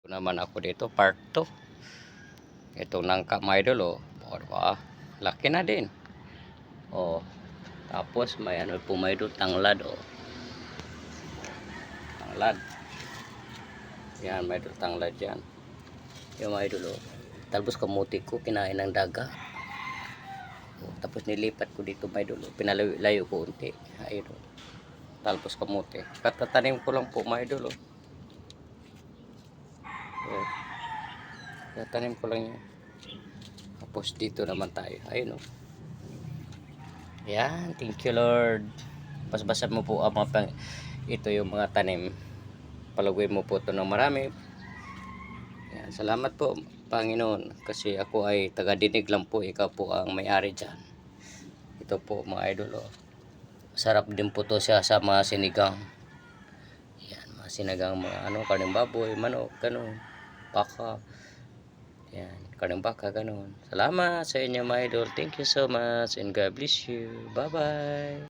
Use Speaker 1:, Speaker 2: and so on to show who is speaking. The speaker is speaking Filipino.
Speaker 1: Naman ako dito, part 2. Itong nangka mga idol, oh. O, diba? Laki na din. Oh. Tapos may ano po mga idol, tanglad, oh. Tanglad. Yan, mga idol, tanglad yan. Yung mga idol, oh. Talbos kamuti ko, kinain ng daga. Oh, tapos nilipat ko dito mga idol, oh. Pinalayo ko unti. Ayun, oh. Talbos kamuti. Katatanim ko lang po mga idol, oh. Oh. Tatanim ko lang yan. Tapos dito naman tayo. Ayun, oh. Yan, thank you Lord. Basbasa mo po ang mga ito yung mga tanim. Palagoy mo po ito ng marami. Yan, salamat po Panginoon kasi ako ay taga-dinig lang po, ikaw po ang may-ari dyan. Ito po mga idol, oh. Sarap din po to siya sa mga sinigang. Yan, mga sinigang, mga ano, karneng baboy, manok, ganun, baka. Yan, karneng baka, ganun. Salamat sa inyo mga idol. Thank you so much and God bless you. Bye bye.